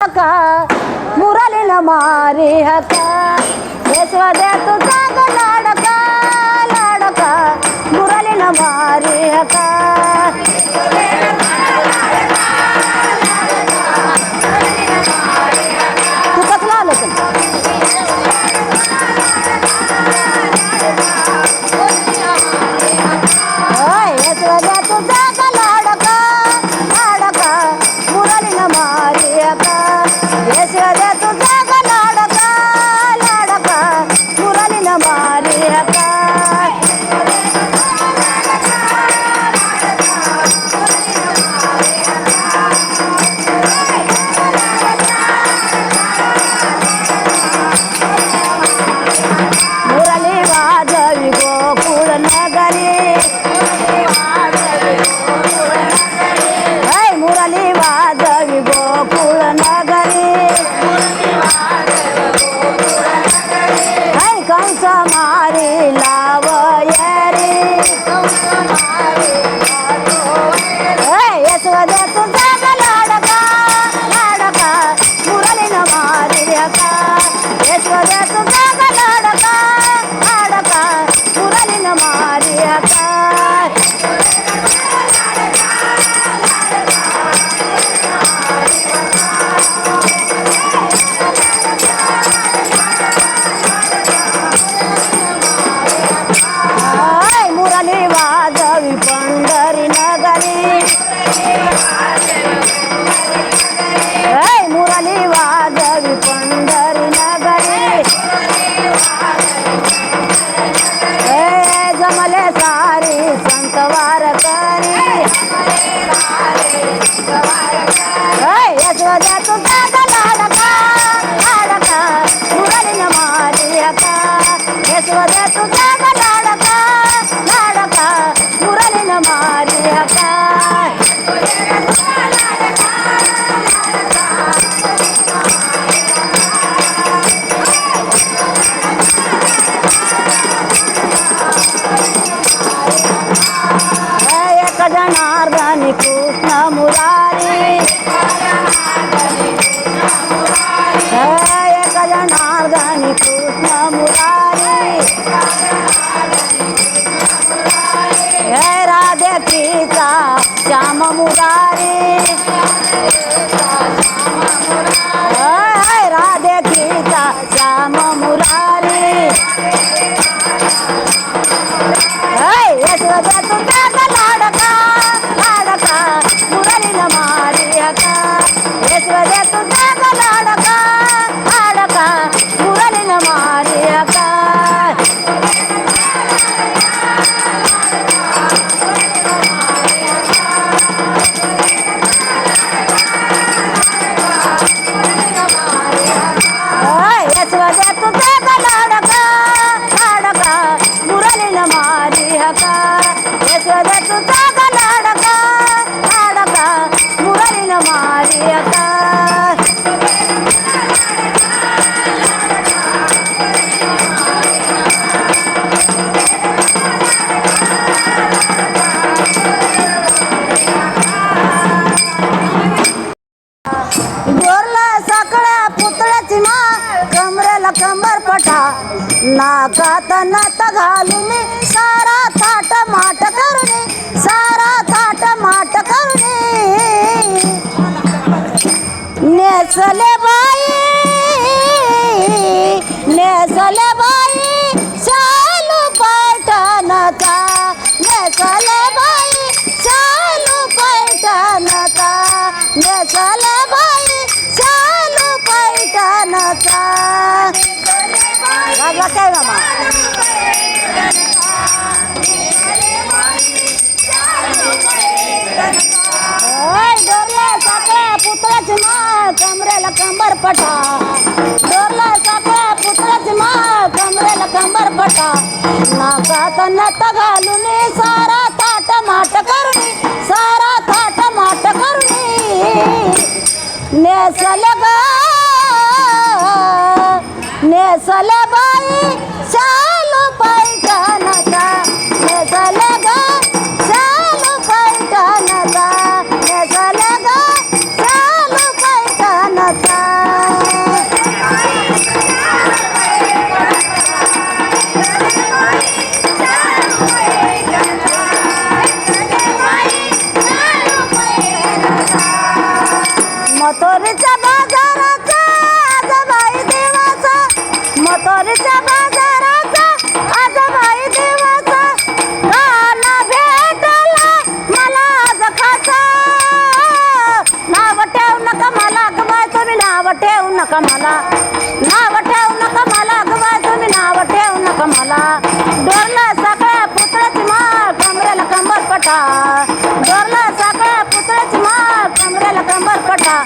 लाडका मुरली न मारी हका यशोदे तुझा ग लाडका लाडका मुरली न मारी हका तू कसला आलं यशोदे तुझा ग लाडका लाडका मुरली न मारी हका यशोदे तुझा ग लाडका लाडका मुरली न मारी हका मुरली वाजवी गोकुळ नगरी मुरली वाजवी गोकुळ नगरी कंस मारी लावयरी यशोदे तुझा ग लाडका लाडका मुरली न मारी हका यशोदे तुझा ग लाडका लाडका मुरली न मारी हका मुरली वाजवी पंढरी नगरी मुरली वाजवी पंढरी नगरी जमले सारी संत वारकरी यशोदे तुझा ग लाडका लाडका मुरली न मारी हका यशोदे तुझा ग लाडका लाडका मुरली न मारी हका एक जनार्दनी कृष्ण मुरारी एक जनार्दनी कृष्ण मुरारी राधे कृष्ण श्याम मुरारी राधे कृष्ण श्याम मुरारी यशोदे तुझा ग लाडका लाडका मुरली न मारी हका यशोदे तुझा ग लाडका लाडका मुरली न मारी हका यशोदे तुझा ग लाडका लाडका मुरली न मारी हका यशोदे तुझा ग लाडका लाडका मुरली न मारी हका गोरला साकळ्या पुतळ्याची मा कमरेला कंबर पटा नाकात नथ घालून सारा थाट माट करून सारा थाट माट करून नेसले बाई शालू पैठणचा नेसले बाई शालू पैठणचा नेसले बाई शालू पैठणचा वाजवा काय मामा डोरला साकळ्या पुतळ्याची माळ कमरेला कंबर पटा डोरला साकळ्या पुतळ्याची माळ कमरेला कंबर पटा नाकात नथ घालून सारा थाट माट करून सारा थाट माट करून नेसले बाई शालू पैठणचा नेसले ग शालू पैठणचा नेसले ग शालू पैठणचा नका मला गबाय तुम्ही नाव ठेवू नका मला नाव ठेवू नका मला गबाय तुम्ही नाव ठेवू नका मला डोरला सगळ्या पुतळ्याची माळ कमरेला कंबर पटा डोरला सगळ्या पुतळ्याची माळ कमरेला कंबर पटा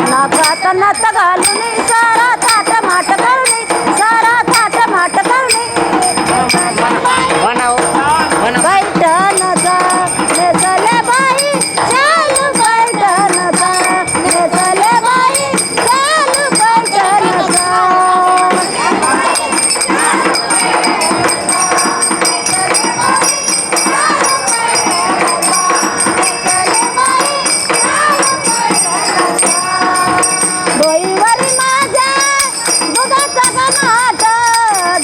नाकात नथ घालून सारा थाट माट करुणी सारा थाट माट करुणी पैठणचा नेसले बाई चालू पैठणचा नेसले बाई चालू पैठणचा डोईवरी माझ्या दुधाचा गमाट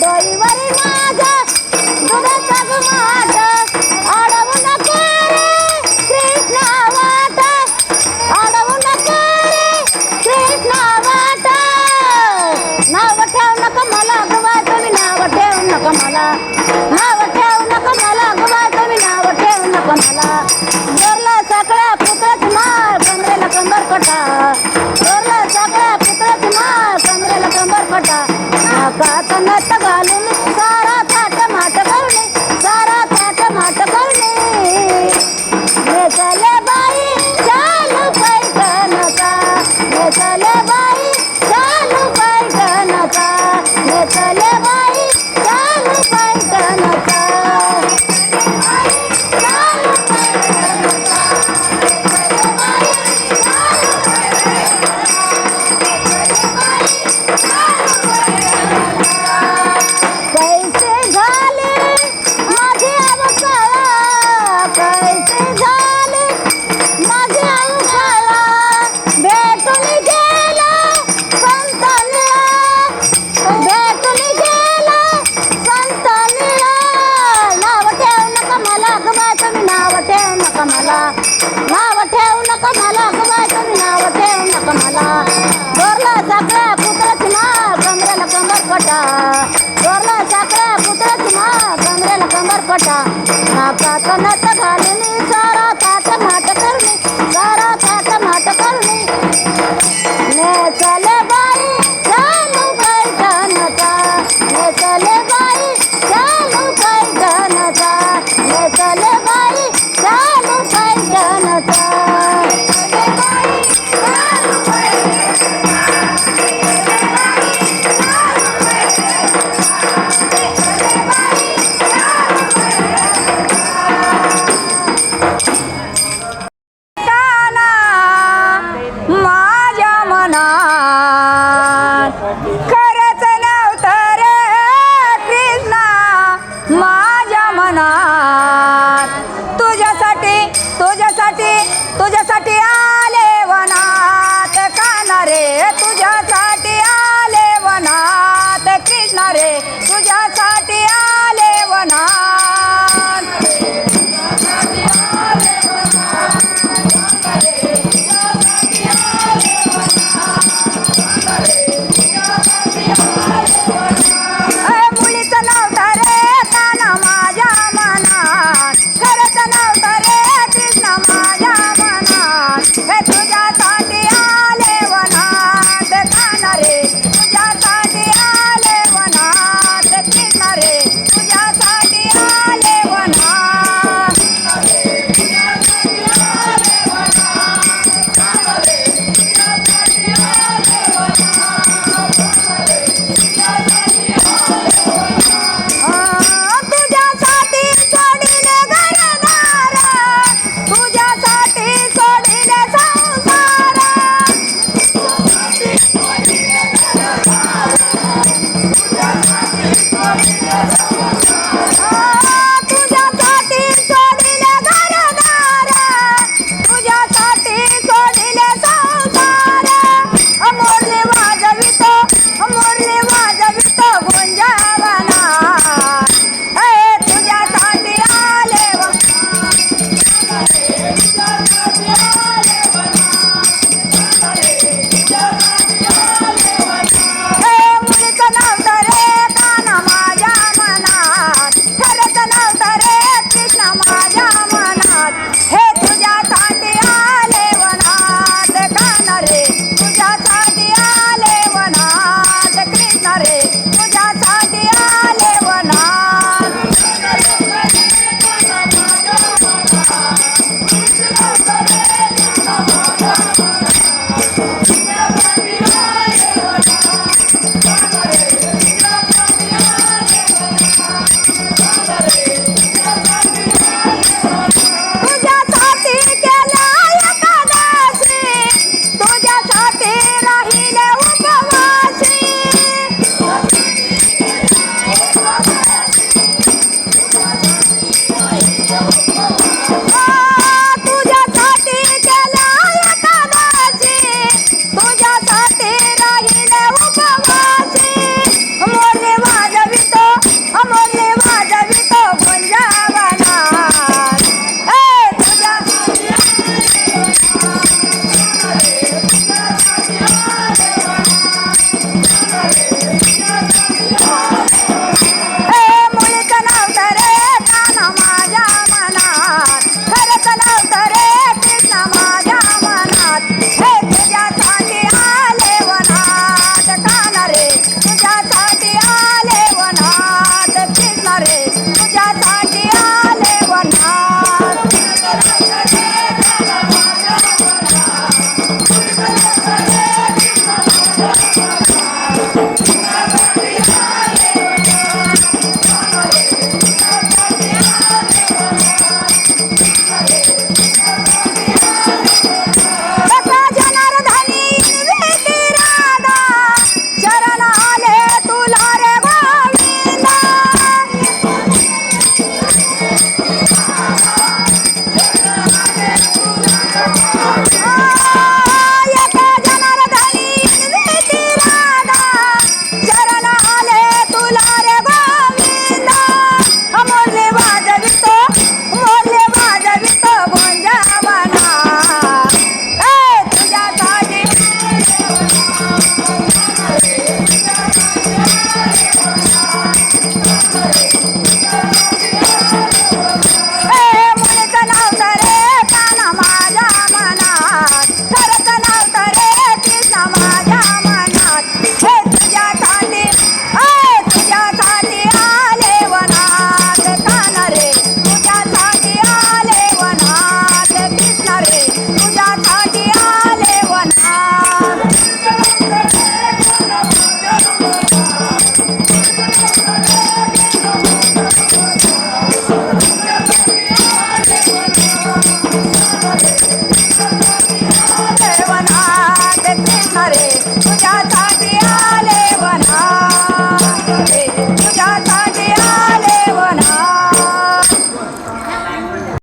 डोईवरी माझ्या दुधाचा गमाट अडवू नको रे कृष्णा वाट अडवू नको रे कृष्णा वाट नाव ठेवू नका मला गवाय तुम्ही नाव ठेवू नका मला नाव ठेवू नका मला गवाय तुम्ही नाव ठेवू नका मला डोरला सगळ्या पुतळ्याची माळ कमरेला कंबर पटा डोरला सगळ्या पुतळ्याची माळ कमरेला कंबर पटा नाकात नथ घालून सारा थाट माट करणे सारा थाट माट करणे नेसले बाई चालू पैठणचा नेसले बाई चालू पैठणचा नेसले बाई चालू पैठणचा चालू पैठणचा कैसे झाले माझे अवकाळा कैसे झाले माझे अवकाळा भेटून गेला संत निळा भेटून गेला संत निळा नाव ठेवू नका मला गबाय तुम्ही नाव ठेवू नका मला नाव ठेवू नका मला गबाय तुम्ही नाव ठेवू नका मला डोरला सगळ्या पुतळ्याची माळ कमरेला कंबर पटा डोरला सगळ्या पुतळ्याची माळ कमरेला कंबर पटा नाकात नथ